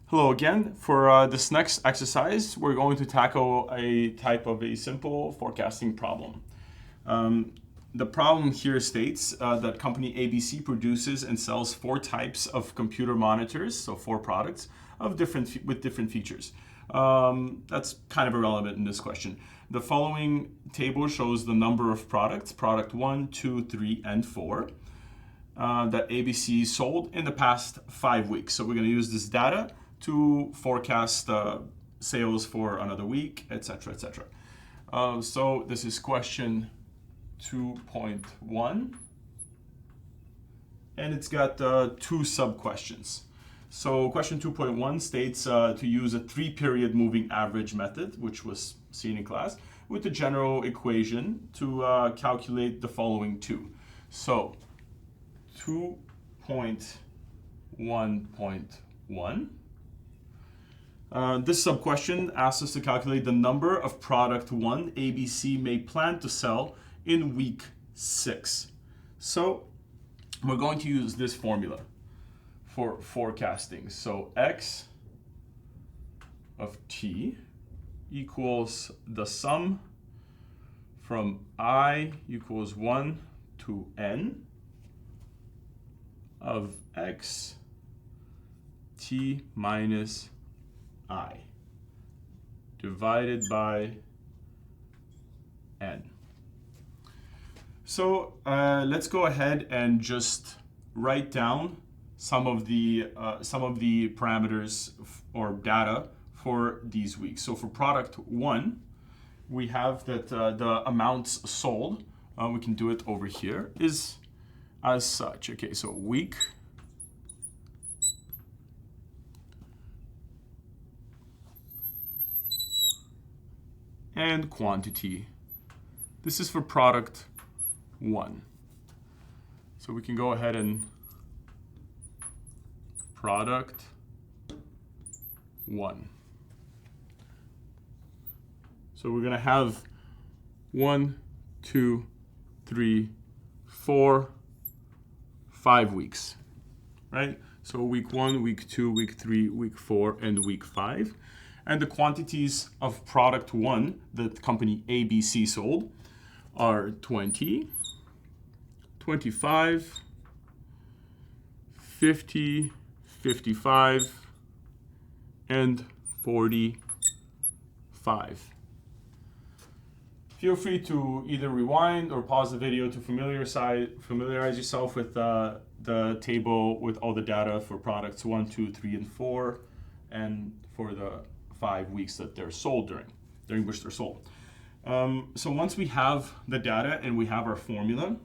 Hello again. For this next exercise, we're going to tackle a type of a simple forecasting problem. The problem here states that company ABC produces and sells 4 types of computer monitors, so 4 products with different features. That's kind of irrelevant in this question. The following table shows the number of products, product 1, 2, 3, and 4, that ABC sold in the past 5 weeks. So we're going to use this data to forecast sales for another week, etc., etc. So this is question 2.1, and it's got 2 sub-questions. So question 2.1 states to use a 3-period moving average method, which was seen in class, with the general equation to calculate the following 2. So 2.1.1. This sub-question asks us to calculate the number of product 1 ABC may plan to sell in week 6. So we're going to use this formula for forecasting. So X of T equals the sum from I equals 1 to N of X T minus I divided by N. So let's go ahead and just write down some of the parameters or data for these weeks. So for product 1, we have that the amounts sold, we can do it over here, is as such. Okay, so week and quantity. This is for product 1. So we can go ahead and product 1. So we're going to have 1, 2, 3, 4, 5 weeks, right? So week 1, week 2, week 3, week 4, and week 5. And the quantities of product 1 that company ABC sold are 20, 25, 50, 55, and 45. Feel free to either rewind or pause the video to familiarize yourself with the table with all the data for products 1, 2, 3, and 4, and for the 5 weeks that they're sold during which they're sold. So once we have the data and we have our formula,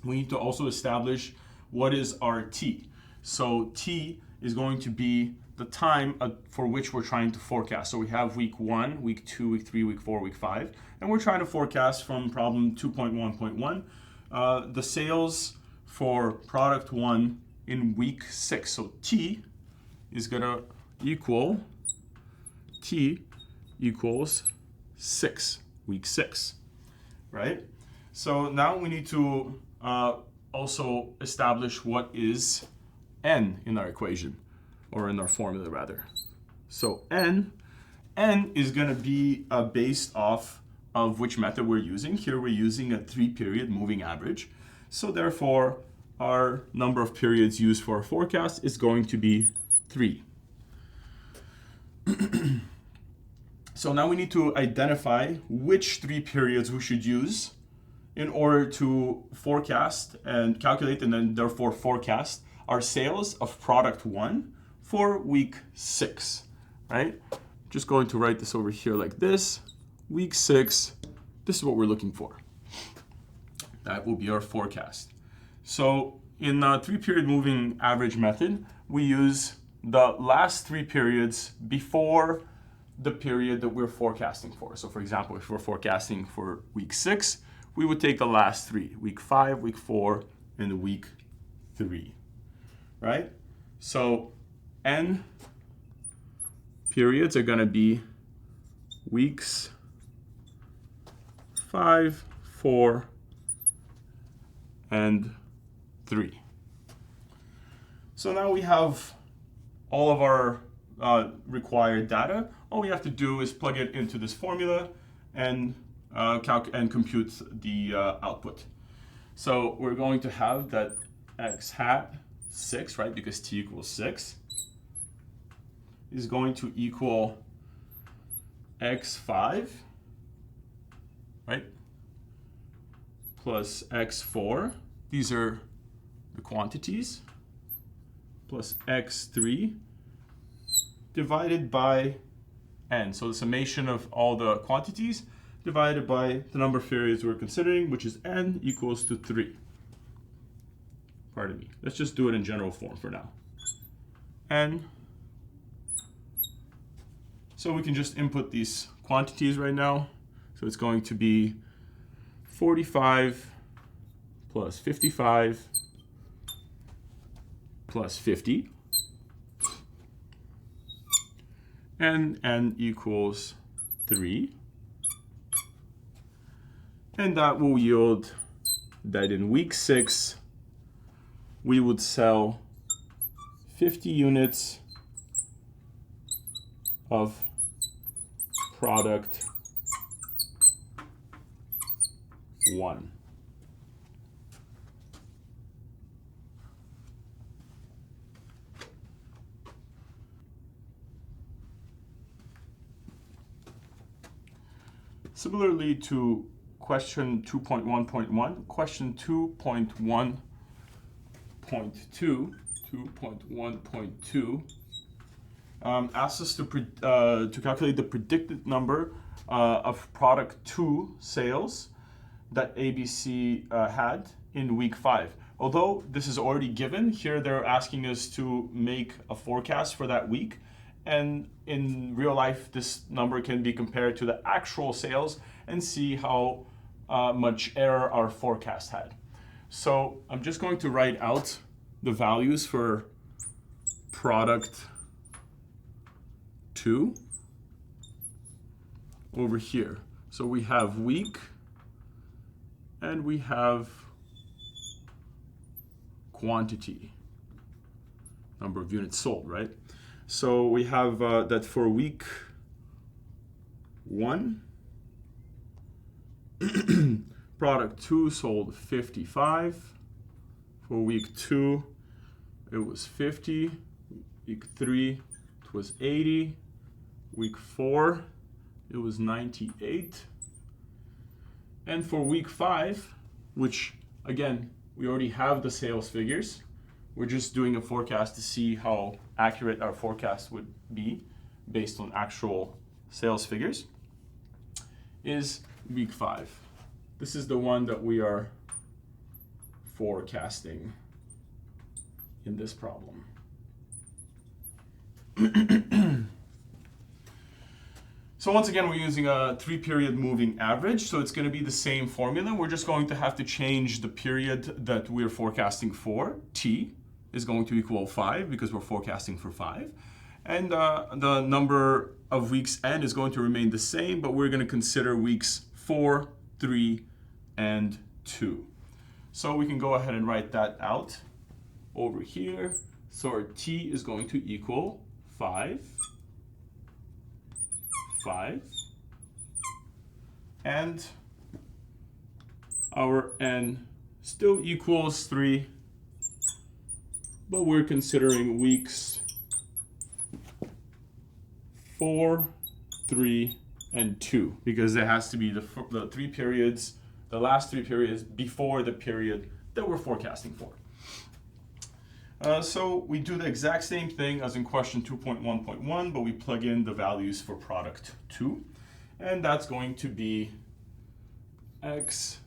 we need to also establish what is our T. So T is going to be the time for which we're trying to forecast. So we have week 1, week 2, week 3, week 4, week 5, and we're trying to forecast from problem 2.1.1 the sales for product 1 in week 6. So T is going to equal T equals 6, week 6, right? So now we need to also establish what is N in our equation, or in our formula rather. So N is going to be based off of which method we're using. Here we're using a 3-period moving average. So therefore, our number of periods used for our forecast is going to be 3. So now we need to identify which 3 periods we should use in order to forecast and calculate, and then therefore forecast our sales of product 1 for week 6, right? Just going to write this over here like this. Week 6, this is what we're looking for. That will be our forecast. So in the 3-period moving average method, we use the last 3 periods before the period that we're forecasting for. So for example, if we're forecasting for week 6, we would take the last 3, week 5, week 4, and week 3, right? So N periods are going to be weeks 5, 4, and 3. So now we have all of our required data, all we have to do is plug it into this formula and compute the output. So we're going to have that x hat 6, right, because t equals 6, is going to equal x5, right, plus x4, these are the quantities, plus x3 divided by n. So the summation of all the quantities divided by the number of periods we're considering, which is n equals to 3. Pardon me. Let's just do it in general form for now. N. So we can just input these quantities right now. So it's going to be 45 plus 55 plus 50. And n equals 3. And that will yield that in week 6, we would sell 50 units of product 1. Similarly to question 2.1.1, question 2.1.2 asks us to calculate the predicted number of product 2 sales that ABC had in week 5. Although this is already given, here they're asking us to make a forecast for that week. And in real life, this number can be compared to the actual sales and see how much error our forecast had. So I'm just going to write out the values for product 2 over here. So we have week and we have quantity, number of units sold, right? So we have that for week 1, product 2 sold 55. For week 2, it was 50. Week 3, it was 80. Week 4, it was 98. And for week 5, which again, we already have the sales figures. We're just doing a forecast to see how accurate our forecast would be based on actual sales figures, is week 5. This is the one that we are forecasting in this problem. So once again, we're using a 3-period moving average, so it's going to be the same formula. We're just going to have to change the period that we're forecasting for. T is going to equal 5 because we're forecasting for 5. And the number of weeks n is going to remain the same, but we're going to consider weeks 4, 3, and 2. So we can go ahead and write that out over here. So our T is going to equal 5, 5, and our n still equals 3, but we're considering weeks 4, 3, and 2 because there has to be the 3 periods, the last 3 periods before the period that we're forecasting for. So we do the exact same thing as in question 2.1.1, but we plug in the values for product 2, and that's going to be x5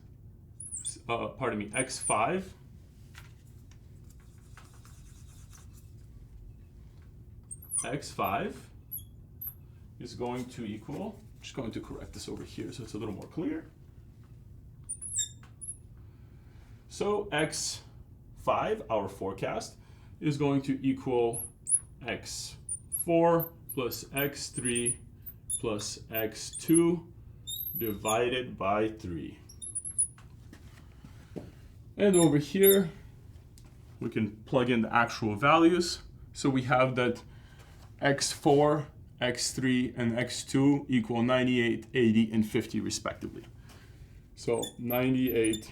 x5 is going to equal, I'm just going to correct this over here so it's a little more clear. So x5, our forecast, is going to equal x4 plus x3 plus x2 divided by 3. And over here, we can plug in the actual values. So we have that X4, X3, and X2 equal 98, 80, and 50 respectively. So 98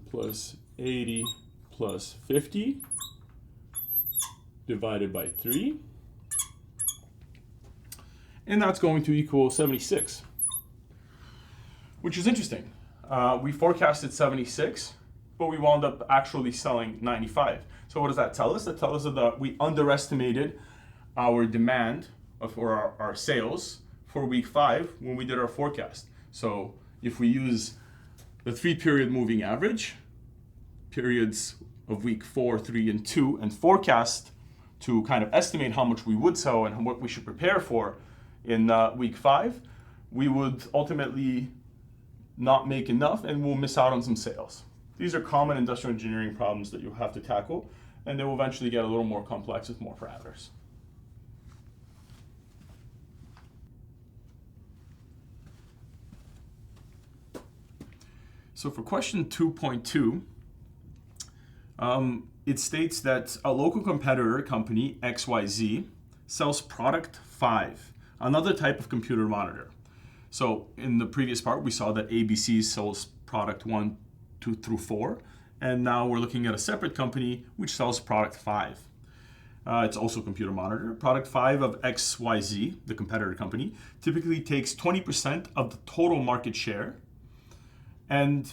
plus 80 plus 50 divided by 3. And that's going to equal 76, which is interesting. We forecasted 76, but we wound up actually selling 95. So what does that tell us? That tells us that we underestimated our demand or our sales for week 5 when we did our forecast. So if we use the 3-period moving average, periods of week 4, 3, and 2, and forecast to kind of estimate how much we would sell and what we should prepare for in week 5, we would ultimately not make enough and we'll miss out on some sales. These are common industrial engineering problems that you'll have to tackle, and they will eventually get a little more complex with more parameters. So for question 2.2, it states that a local competitor company, XYZ, sells product 5, another type of computer monitor. So in the previous part, we saw that ABC sells product 1, 2 through 4, and now we're looking at a separate company which sells product 5. It's also a computer monitor. Product 5 of XYZ, the competitor company, typically takes 20% of the total market share, and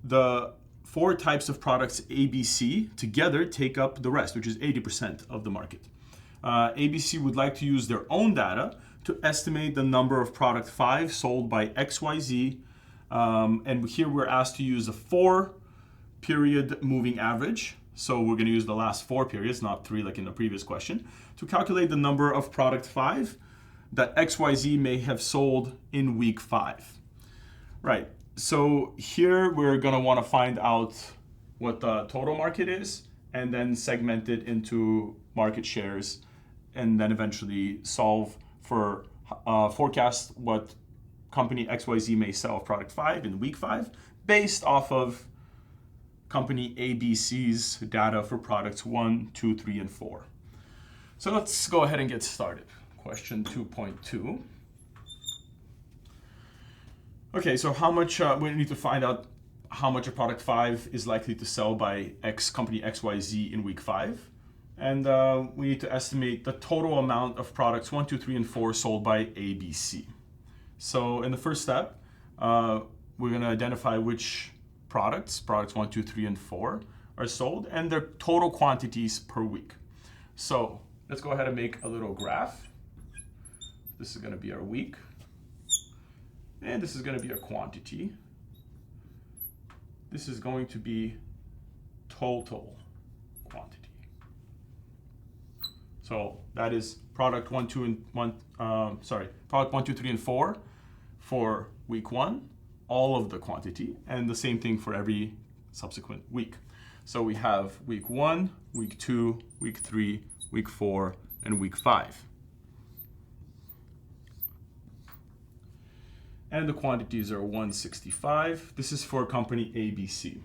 the 4 types of products ABC together take up the rest, which is 80% of the market. ABC would like to use their own data to estimate the number of product 5 sold by XYZ. And here we're asked to use a 4-period moving average. So we're going to use the last 4 periods, not 3 like in the previous question, to calculate the number of product 5 that XYZ may have sold in week 5. Right. So here we're going to want to find out what the total market is and then segment it into market shares, and then eventually solve for forecast what company XYZ may sell of product 5 in week 5 based off of company ABC's data for products 1, 2, 3, and 4. So let's go ahead and get started. Question 2.2. Okay, so how much, we need to find out how much a product 5 is likely to sell by company XYZ in week 5. And we need to estimate the total amount of products 1, 2, 3, and 4 sold by ABC. So in the first step, we're going to identify which products 1, 2, 3, and 4 are sold and their total quantities per week. So let's go ahead and make a little graph. This is going to be our week. And this is going to be a quantity. This is going to be total quantity. So that is product 1, 2, and product 1, 2, 3, and 4 for week 1, all of the quantity, and the same thing for every subsequent week. So we have week 1, week 2, week 3, week 4, and week 5. And the quantities are 165. This is for company ABC.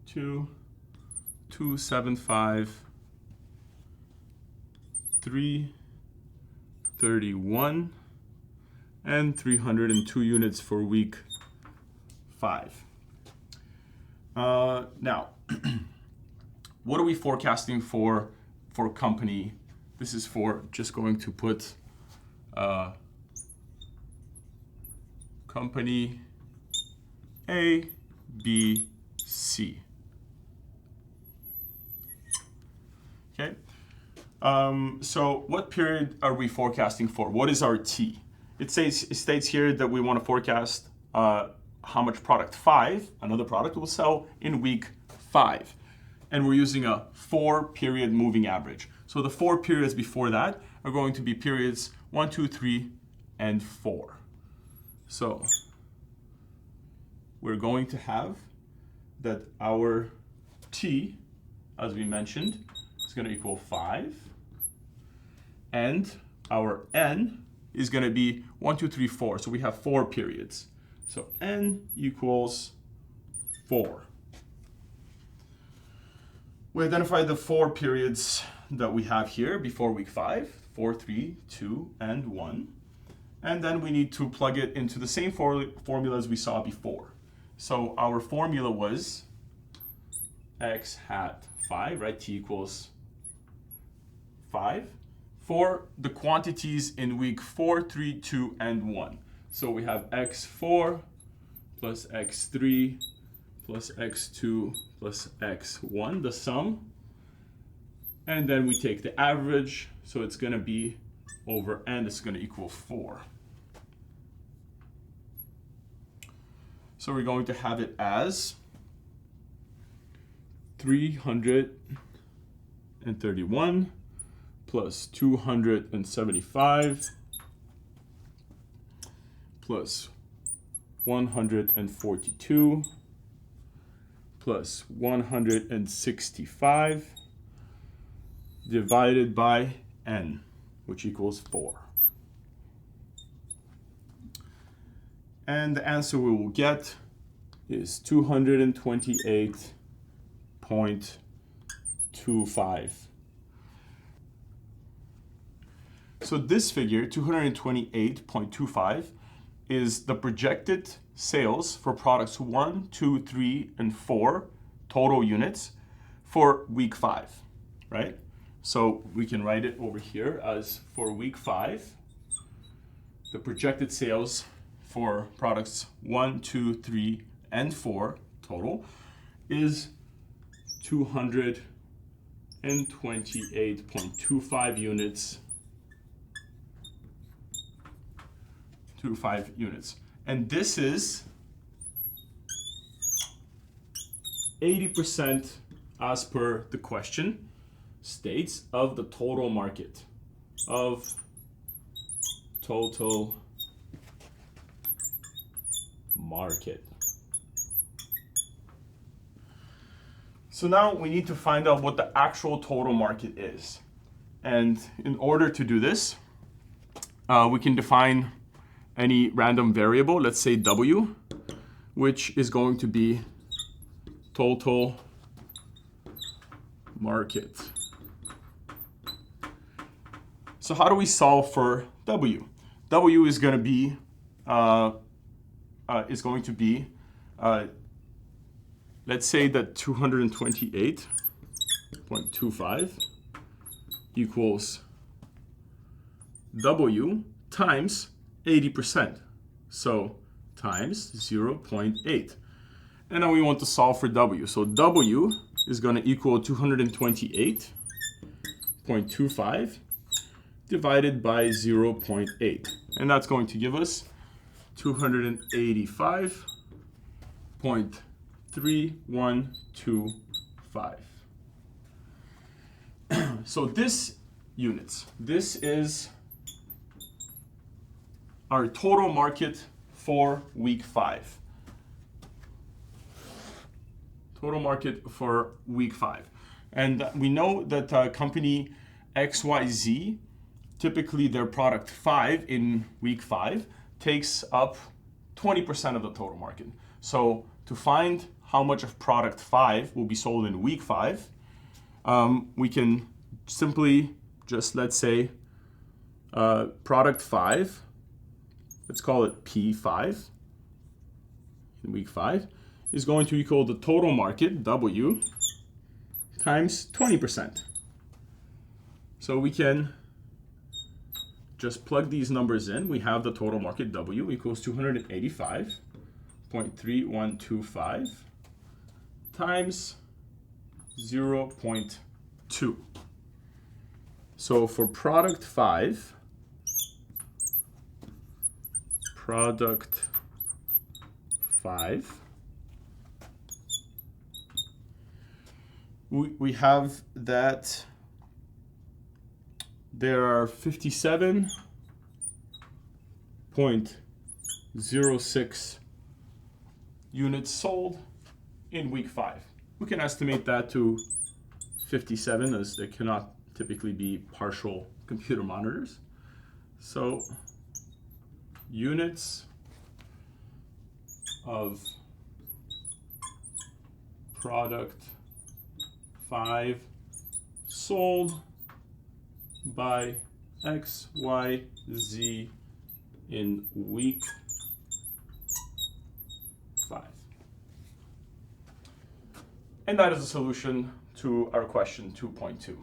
275, 331, and 302 units for week 5. Now, what are we forecasting for company? This is for just going to put company A, B, C. Okay. So what period are we forecasting for? What is our T? It states here that we want to forecast how much product 5, another product, will sell in week 5. And we're using a 4-period moving average. So the 4 periods before that are going to be periods 1, 2, 3, and 4. So we're going to have that our T, as we mentioned, is going to equal 5. And our N is going to be 1, 2, 3, 4. So we have 4 periods. So N equals 4. We identify the 4 periods that we have here before week 5, 4, 3, 2, and 1. And then we need to plug it into the same formula as we saw before. So our formula was x hat 5, right? T equals 5 for the quantities in week 4, 3, 2, and 1. So we have x4 plus x3 plus x2 plus x1, the sum. And then we take the average, so it's going to be over n, it's going to equal 4. So we're going to have it as 331 plus 275 plus 142 plus 165 divided by n, which equals 4. And the answer we will get is 228.25. So this figure, 228.25, is the projected sales for products 1, 2, 3, and 4, total units, for week 5, right? So we can write it over here as for week 5, the projected sales for products 1, 2, 3, and 4 total is 228.25 units. 25 units. And this is 80% as per the question states of the total market, of total market. So now we need to find out what the actual total market is. And in order to do this, we can define any random variable, let's say W, which is going to be total market. So how do we solve for W? W is going to be let's say that 228.25 equals W times 80%. So times 0.8. And now we want to solve for W. So W is going to equal 228.25 divided by 0.8. And that's going to give us 285.3125. So this is our total market for week 5. Total market for week 5. And we know that company XYZ, typically their product 5 in week 5 takes up 20% of the total market. So to find how much of product 5 will be sold in week 5, we can simply just, let's say, product 5, let's call it P5 in week 5, is going to equal the total market, W, times 20%. So we can just plug these numbers in. We have the total market, W, equals 285.3125 times 0.2. So for product 5, we have that there are 57.06 units sold in week 5. We can estimate that to 57, as they cannot typically be partial computer monitors. So units of product 5 sold by XYZ in week 5. And that is the solution to our question 2.2.